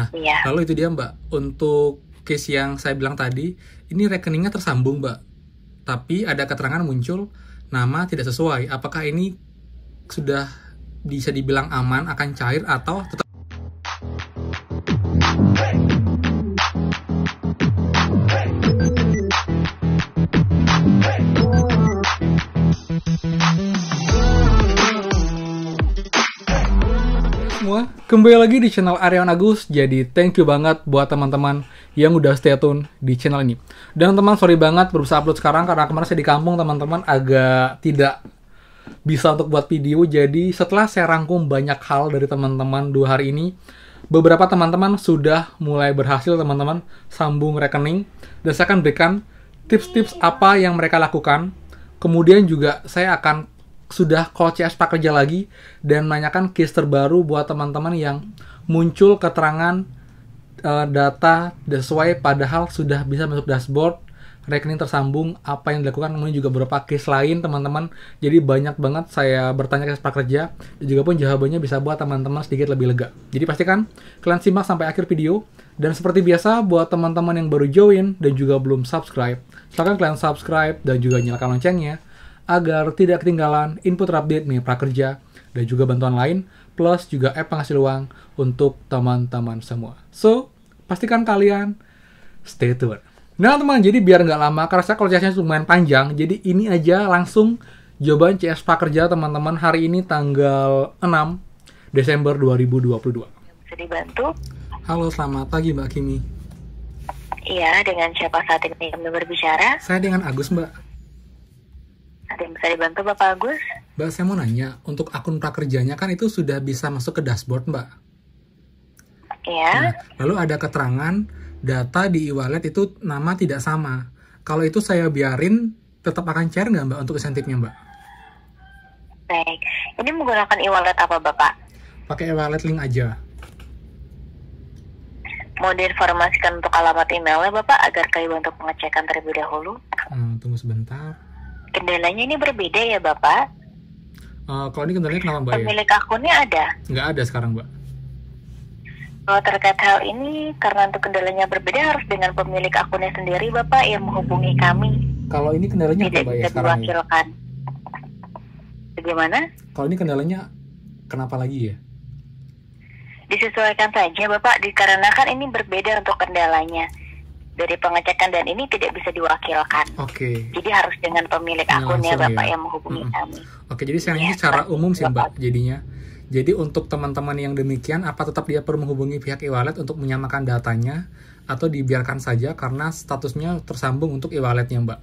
Nah, Iya. lalu itu dia Mbak, untuk case yang saya bilang tadi, ini rekeningnya tersambung Mbak, tapi ada keterangan muncul nama tidak sesuai. Apakah ini sudah bisa dibilang aman, akan cair, atau tetap? Semua, kembali lagi di channel Aryawan Agus. Jadi thank you banget buat teman-teman yang udah stay tune di channel ini. Dan teman, sorry banget berusaha upload sekarang karena kemarin saya di kampung, teman-teman, agak tidak bisa untuk buat video. Jadi setelah saya rangkum banyak hal dari teman-teman 2 hari ini, beberapa teman-teman sudah mulai berhasil teman-teman sambung rekening, dan saya akan berikan tips-tips apa yang mereka lakukan. Kemudian juga saya akan sudah call CS Prakerja lagi dan menanyakan case terbaru buat teman-teman yang muncul keterangan data sesuai padahal sudah bisa masuk dashboard, rekening tersambung, apa yang dilakukan. Kemudian juga beberapa case lain teman-teman. Jadi banyak banget saya bertanya ke Prakerja, dan juga pun jawabannya bisa buat teman-teman sedikit lebih lega. Jadi pastikan kalian simak sampai akhir video. Dan seperti biasa buat teman-teman yang baru join dan juga belum subscribe, silakan kalian subscribe dan juga nyalakan loncengnya agar tidak ketinggalan info terupdate nih Prakerja dan juga bantuan lain, plus juga app penghasil uang untuk teman-teman semua. So, pastikan kalian stay tune. Nah teman, jadi biar nggak lama, karena saya kalau CS-nya lumayan panjang, jadi ini aja langsung jawaban CS Prakerja teman-teman hari ini tanggal 6 Desember 2022. Bisa dibantu? Halo, selamat pagi Mbak Kimi. Iya, dengan siapa saat ini kami berbicara? Saya dengan Agus Mbak. Ada yang bisa dibantu Bapak Agus? Mbak, saya mau nanya, untuk akun Prakerjanya kan itu sudah bisa masuk ke dashboard Mbak. Iya. Nah, lalu ada keterangan data di e-wallet itu nama tidak sama. Kalau itu saya biarin, tetap akan cair nggak Mbak untuk insentifnya Mbak? Baik. Ini menggunakan e-wallet apa Bapak? Pakai e-wallet link aja. Mau diinformasikan untuk alamat emailnya Bapak agar kami bantu pengecekan terlebih dahulu? Tunggu sebentar. Kendalanya ini berbeda ya Bapak? Kalau ini kendalanya kenapa Mbak ya? Pemilik akunnya ada? Nggak ada sekarang Mbak. Kalau terkait hal ini, karena untuk kendalanya berbeda harus dengan pemilik akunnya sendiri Bapak yang menghubungi kami. Kalau ini kendalanya Tidak apa Mbak ya bisa sekarang ya? diwakilkan. Bagaimana? Kalau ini kendalanya kenapa lagi ya? Disesuaikan saja Bapak, dikarenakan ini berbeda untuk kendalanya dari pengecekan dan ini tidak bisa diwakilkan. Oke. Jadi harus dengan pemilik Nah, akunnya langsung Bapak ya. yang menghubungi kami. Oke, jadi saya Ya, ini secara umum sih Bapak. Mbak jadinya. Jadi untuk teman-teman yang demikian, apa tetap dia perlu menghubungi pihak e-wallet untuk menyamakan datanya, atau dibiarkan saja karena statusnya tersambung untuk e-walletnya Mbak?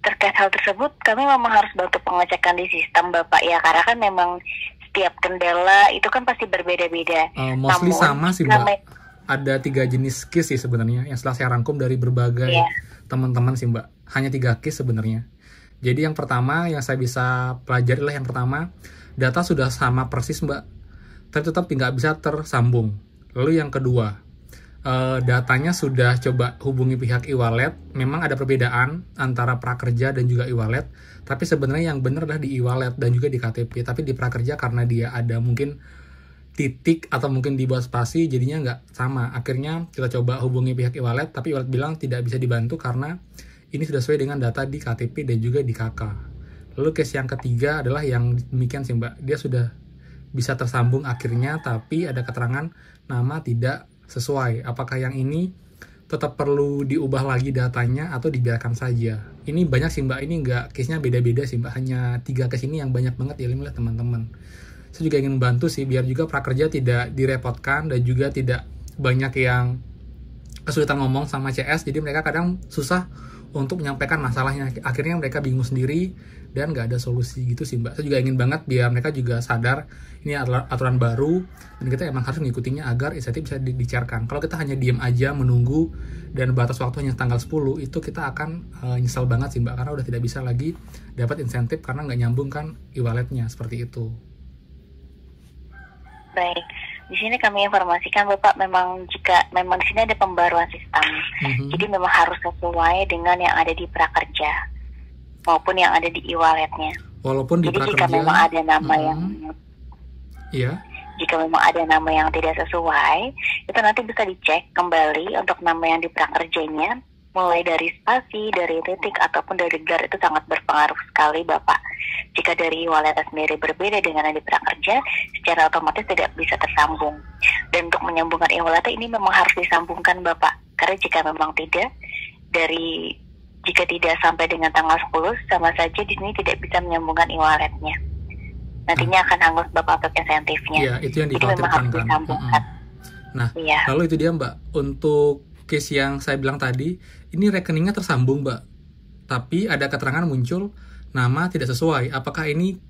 Terkait hal tersebut, kami memang harus bantu pengecekan di sistem Bapak ya, karena kan memang setiap kendala itu kan pasti berbeda-beda. Mostly sama sih Mbak. kami- Ada 3 jenis case sih sebenarnya yang setelah saya rangkum dari berbagai Iya. teman-teman sih Mbak. Hanya 3 case sebenarnya. Jadi yang pertama yang saya bisa pelajari adalah yang pertama, data sudah sama persis Mbak, tapi tetap nggak bisa tersambung. Lalu yang kedua, datanya sudah coba hubungi pihak e-wallet, memang ada perbedaan antara Prakerja dan juga e-wallet, tapi sebenarnya yang benar adalah di e-wallet dan juga di KTP. Tapi di Prakerja karena dia ada mungkin titik atau mungkin di bawah spasi, jadinya nggak sama. Akhirnya kita coba hubungi pihak e-wallet, tapi e-wallet bilang tidak bisa dibantu karena ini sudah sesuai dengan data di KTP dan juga di KK. Lalu case yang ketiga adalah yang demikian sih Mbak, dia sudah bisa tersambung akhirnya, tapi ada keterangan nama tidak sesuai. Apakah yang ini tetap perlu diubah lagi datanya atau dibiarkan saja? Ini banyak sih Mbak, ini nggak, case-nya beda-beda sih Mbak, hanya 3 case ini yang banyak banget dialami oleh teman-teman. Saya juga ingin membantu sih biar juga Prakerja tidak direpotkan dan juga tidak banyak yang kesulitan ngomong sama CS, jadi mereka kadang susah untuk menyampaikan masalahnya, akhirnya mereka bingung sendiri dan nggak ada solusi gitu sih Mbak. Saya juga ingin banget biar mereka juga sadar ini adalah aturan baru dan kita emang harus mengikutinya agar insentif bisa dicairkan. Kalau kita hanya diem aja menunggu dan batas waktu hanya tanggal 10, itu kita akan nyesal banget sih Mbak, karena udah tidak bisa lagi dapat insentif karena nggak nyambung kan e-walletnya, seperti itu. Baik, di sini kami informasikan Bapak, memang jika memang di sini ada pembaruan sistem, jadi memang harus sesuai dengan yang ada di Prakerja maupun yang ada di e-walletnya. Walaupun di Jadi jika Prakerja, memang ada nama yang iya. Jika memang ada nama yang tidak sesuai, itu nanti bisa dicek kembali untuk nama yang di prakerjanya, mulai dari spasi, dari titik, ataupun dari gelar. Itu sangat berpengaruh sekali Bapak. Jika dari e-walletnya sendiri berbeda dengan yang di prakerja, secara otomatis tidak bisa tersambung. Dan untuk menyambungkan e-walletnya ini memang harus disambungkan Bapak. Karena jika memang tidak, jika tidak sampai dengan tanggal 10, sama saja di sini tidak bisa menyambungkan e-walletnya. Nantinya akan hangus Bapak untuk insentifnya. Iya, itu yang jadi memang harus dikhawatirkan kan. disambungkan. Nah, lalu itu dia Mbak, untuk case yang saya bilang tadi, ini rekeningnya tersambung Mbak, tapi ada keterangan muncul nama tidak sesuai. Apakah ini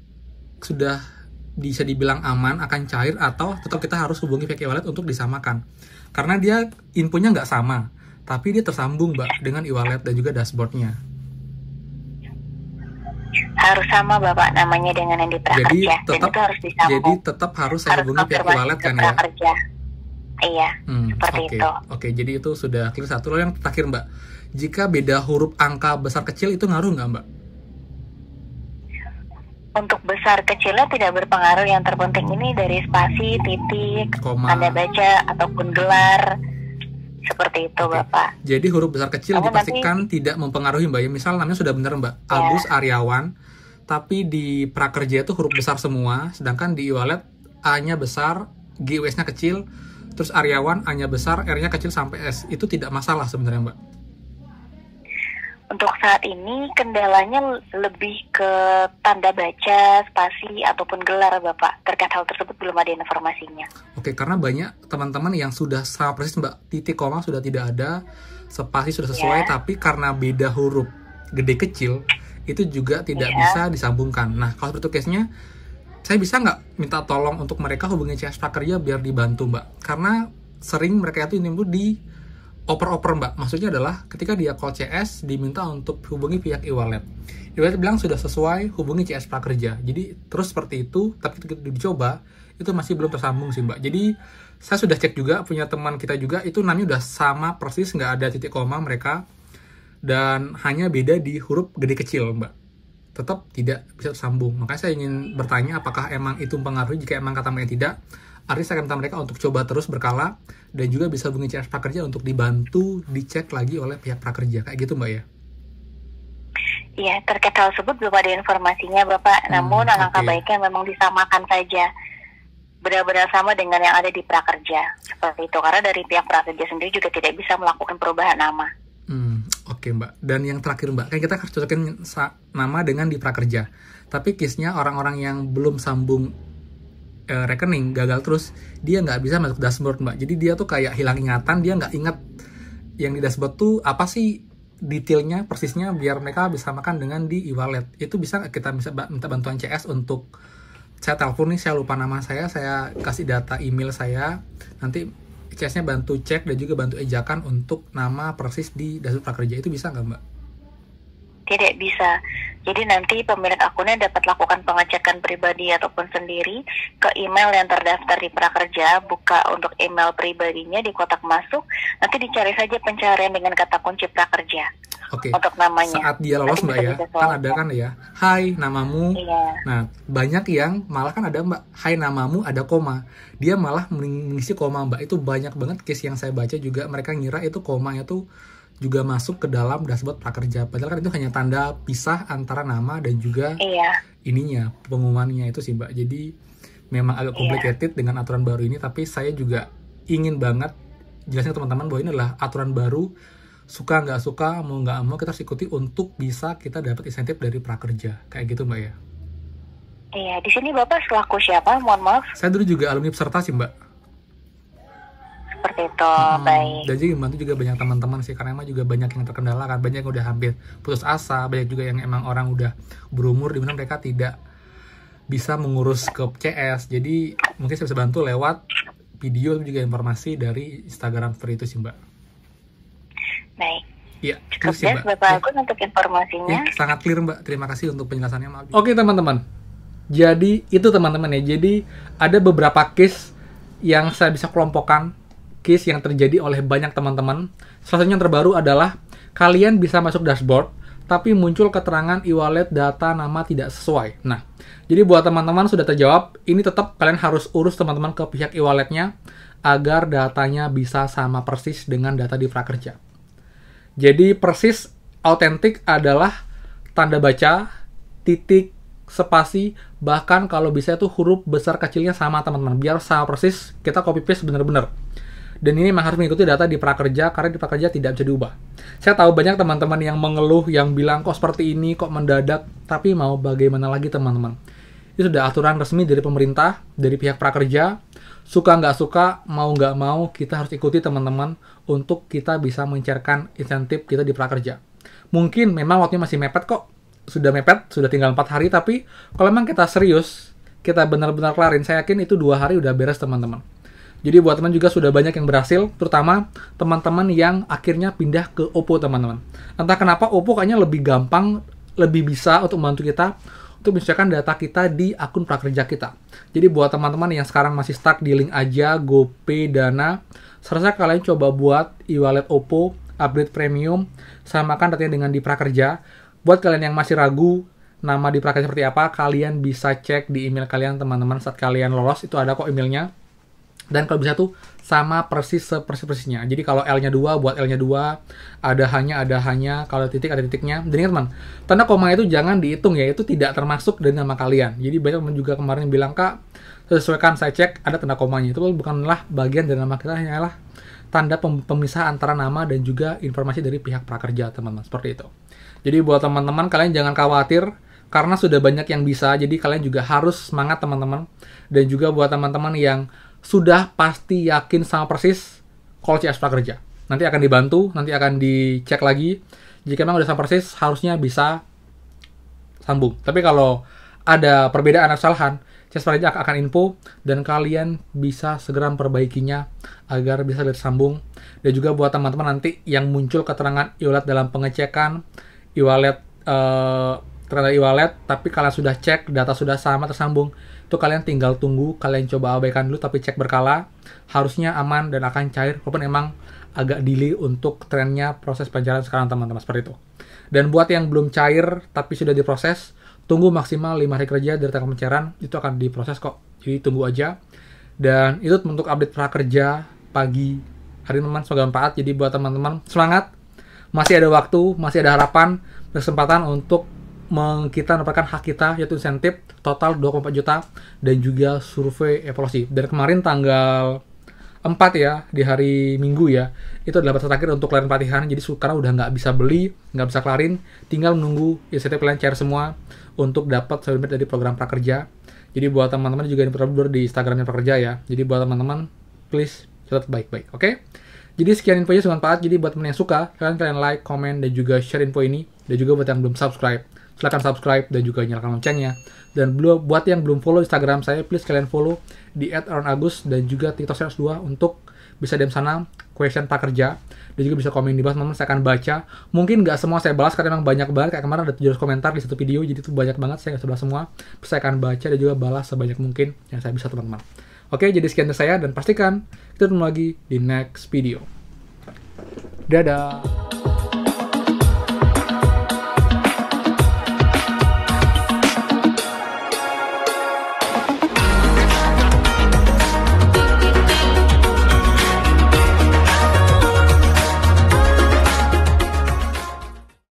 sudah bisa dibilang aman, akan cair, atau tetap kita harus hubungi pihak e-wallet untuk disamakan? Karena dia infonya nggak sama, tapi dia tersambung Mbak dengan e-wallet dan juga dashboardnya. Harus sama Bapak namanya dengan yang di prakerja. Dan itu harus disambung. Jadi tetap harus saya hubungi pihak e-wallet kan ya? Iya, seperti itu. Oke, jadi itu sudah clear satu. Lalu yang terakhir Mbak, jika beda huruf angka besar kecil itu ngaruh nggak Mbak? Untuk besar kecilnya tidak berpengaruh. Yang terpenting ini dari spasi, titik, tanda baca, ataupun gelar. Seperti itu Bapak. Jadi huruf besar kecil dipastikan tidak mempengaruhi Mbak ya. Misal namanya sudah benar Mbak, Agus Aryawan, tapi di prakerja itu huruf besar semua, sedangkan di e-wallet A-nya besar, GWS-nya kecil, terus Aryawan A-nya besar, R-nya kecil sampai S. Itu tidak masalah sebenarnya Mbak. Untuk saat ini kendalanya lebih ke tanda baca, spasi, ataupun gelar Bapak. Terkait hal tersebut belum ada informasinya. Oke, karena banyak teman-teman yang sudah sama persis Mbak, titik koma sudah tidak ada, spasi sudah sesuai, tapi karena beda huruf gede kecil, itu juga tidak bisa disambungkan. Nah, kalau seperti case-nya, saya bisa nggak minta tolong untuk mereka hubungi CS Prakerja biar dibantu Mbak? Karena sering mereka itu nimbul di oper-oper Mbak. Maksudnya adalah ketika dia call CS, diminta untuk hubungi pihak e-wallet. E-wallet bilang sudah sesuai, hubungi CS Prakerja. Jadi terus seperti itu, tapi ketika dicoba, itu masih belum tersambung sih Mbak. Jadi saya sudah cek juga, punya teman kita juga, itu namanya udah sama persis, nggak ada titik koma mereka, dan hanya beda di huruf gede kecil Mbak. Tetap tidak bisa tersambung. Makanya saya ingin bertanya apakah emang itu mempengaruhi. Jika emang kata mereka tidak, artinya saya akan minta mereka untuk coba terus berkala, dan juga bisa hubungi CS Prakerja untuk dibantu dicek lagi oleh pihak prakerja. Kayak gitu Mbak ya? Iya, terkait hal tersebut belum ada informasinya Bapak. Namun alangkah baiknya memang disamakan saja, benar-benar sama dengan yang ada di prakerja. Seperti itu, karena dari pihak prakerja sendiri juga tidak bisa melakukan perubahan nama. Oke Mbak. Dan yang terakhir Mbak, kan kita harus cocokin nama dengan di prakerja. Tapi case-nya orang-orang yang belum sambung rekening, gagal terus, dia nggak bisa masuk dashboard Mbak. Jadi dia tuh kayak hilang ingatan, dia nggak ingat yang di dashboard tuh apa sih detailnya, persisnya, biar mereka bisa makan dengan di e-wallet. Itu bisa nggak kita bisa minta bantuan CS untuk, saya telepon nih, saya lupa nama saya kasih data email saya, nanti CS-nya bantu cek dan juga bantu ejakan untuk nama persis di dashboard prakerja. Itu bisa nggak Mbak? Tidak bisa. Jadi nanti pemilik akunnya dapat lakukan pengecekan pribadi ataupun sendiri ke email yang terdaftar di prakerja. Buka untuk email pribadinya di kotak masuk, nanti dicari saja pencarian dengan kata kunci prakerja. Oke. Untuk namanya. Saat dia lolos Mbak ya, kan ada kan ya, hai namamu. Iya. Nah, banyak yang malah kan ada Mbak, hai namamu ada koma. Dia malah mengisi koma Mbak. Itu banyak banget case yang saya baca juga, mereka ngira itu komanya tuh juga masuk ke dalam dashboard prakerja. Padahal kan itu hanya tanda pisah antara nama dan juga ininya, pengumumannya itu sih Mbak. Jadi memang agak complicated dengan aturan baru ini, tapi saya juga ingin banget jelasin ke teman-teman bahwa ini adalah aturan baru. Suka nggak suka, mau nggak mau kita harus ikuti untuk bisa kita dapat insentif dari prakerja. Kayak gitu Mbak ya. Iya, di sini Bapak selaku siapa? Mohon maaf. Saya dulu juga alumni peserta sih Mbak. Seperti itu, baik. Dan juga membantu juga banyak teman-teman sih, karena emang juga banyak yang terkendala kan, banyak yang udah hampir putus asa, banyak juga yang emang orang udah berumur dimana mereka tidak bisa mengurus ke CS. Jadi mungkin saya bisa bantu lewat video juga informasi dari Instagram seperti itu sih Mbak. Baik. Iya, cukup sih Mbak. Bapak Agus untuk informasinya. Ya, sangat clear Mbak, terima kasih untuk penjelasannya Mbak. Oke teman-teman, jadi itu teman-teman ya, jadi ada beberapa case yang saya bisa kelompokkan, case yang terjadi oleh banyak teman-teman. Salah satunya yang terbaru adalah kalian bisa masuk dashboard, tapi muncul keterangan e-wallet data nama tidak sesuai. Nah, jadi buat teman-teman sudah terjawab, ini tetap kalian harus urus teman-teman ke pihak e-walletnya agar datanya bisa sama persis dengan data di prakerja. Jadi persis autentik adalah tanda baca, titik, spasi, bahkan kalau bisa itu huruf besar kecilnya sama teman-teman, biar sama persis, kita copy paste bener-bener. Dan ini memang harus mengikuti data di prakerja, karena di prakerja tidak bisa diubah. Saya tahu banyak teman-teman yang mengeluh, yang bilang kok seperti ini, kok mendadak, tapi mau bagaimana lagi teman-teman. Itu sudah aturan resmi dari pemerintah, dari pihak prakerja, suka nggak suka, mau nggak mau, kita harus ikuti teman-teman, untuk kita bisa mencairkan insentif kita di prakerja. Mungkin memang waktunya masih mepet kok, sudah mepet, sudah tinggal 4 hari, tapi kalau memang kita serius, kita benar-benar kelarin, saya yakin itu 2 hari udah beres teman-teman. Jadi buat teman juga sudah banyak yang berhasil, terutama teman-teman yang akhirnya pindah ke Oppo teman-teman. Entah kenapa Oppo kayaknya lebih gampang, lebih bisa untuk membantu kita untuk menyesuaikan data kita di akun prakerja kita. Jadi buat teman-teman yang sekarang masih stuck di link aja, GoPay, Dana, seharusnya kalian coba buat e-wallet Oppo, upgrade premium, samakan datanya dengan di prakerja. Buat kalian yang masih ragu nama di prakerja seperti apa, kalian bisa cek di email kalian teman-teman saat kalian lolos, itu ada kok emailnya. Dan kalau bisa tuh sama persis sepersis-persisnya. Jadi kalau L-nya 2, buat L-nya 2, ada hanya, kalau titik ada titiknya. Jadi ingat teman, tanda koma itu jangan dihitung ya, itu tidak termasuk dari nama kalian. Jadi banyak teman juga kemarin bilang, Kak, sesuaikan saya cek ada tanda komanya. Itu bukanlah bagian dari nama kita, hanyalah tanda pemisah antara nama dan juga informasi dari pihak prakerja teman-teman, seperti itu. Jadi buat teman-teman, kalian jangan khawatir, karena sudah banyak yang bisa, jadi kalian juga harus semangat teman-teman. Dan juga buat teman-teman yang sudah pasti yakin sama persis call CS prakerja, nanti akan dibantu, nanti akan dicek lagi. Jika memang udah sama persis, harusnya bisa sambung. Tapi kalau ada perbedaan atau kesalahan, CS prakerja akan info dan kalian bisa segera memperbaikinya agar bisa tersambung. Dan juga buat teman-teman nanti yang muncul keterangan e-wallet dalam pengecekan e-wallet, terhadap e-wallet, tapi kalian sudah cek, data sudah sama tersambung, itu kalian tinggal tunggu, kalian coba abaikan dulu, tapi cek berkala, harusnya aman dan akan cair, walaupun emang agak delay untuk trennya proses pencairan sekarang teman-teman, seperti itu. Dan buat yang belum cair, tapi sudah diproses, tunggu maksimal 5 hari kerja dari tanggal pencairan, itu akan diproses kok, jadi tunggu aja. Dan itu untuk update prakerja pagi hari teman-teman, semoga bermanfaat. Jadi buat teman-teman, semangat, masih ada waktu, masih ada harapan, kesempatan untuk kita mendapatkan hak kita, yaitu insentif total 2,4 juta dan juga survei evaluasi. Dan kemarin tanggal 4 ya, di hari Minggu ya, itu adalah batas terakhir untuk kelarin pelatihan. Jadi sekarang udah nggak bisa beli, nggak bisa kelarin, tinggal menunggu insentif kalian cair semua untuk dapat sertifikat dari program prakerja. Jadi buat teman-teman juga yang pernah di Instagramnya prakerja ya. Jadi buat teman-teman, please catat baik-baik, oke? Jadi sekian infonya, semoga bermanfaat. Jadi buat teman yang suka, kalian like, komen, dan juga share info ini. Dan juga buat yang belum subscribe, silahkan subscribe dan juga nyalakan loncengnya. Dan buat yang belum follow Instagram saya, please kalian follow di @aaronagus dan juga TikTok saya 2 untuk bisa DM sana question prakerja dan juga bisa komen di bawah teman-teman, saya akan baca. Mungkin nggak semua saya balas karena memang banyak banget, kayak kemarin ada 700 komentar di satu video, jadi itu banyak banget, saya nggak bisa balas semua. Saya akan baca dan juga balas sebanyak mungkin yang saya bisa teman-teman. Oke, jadi sekian dari saya dan pastikan kita ketemu lagi di next video. Dadah.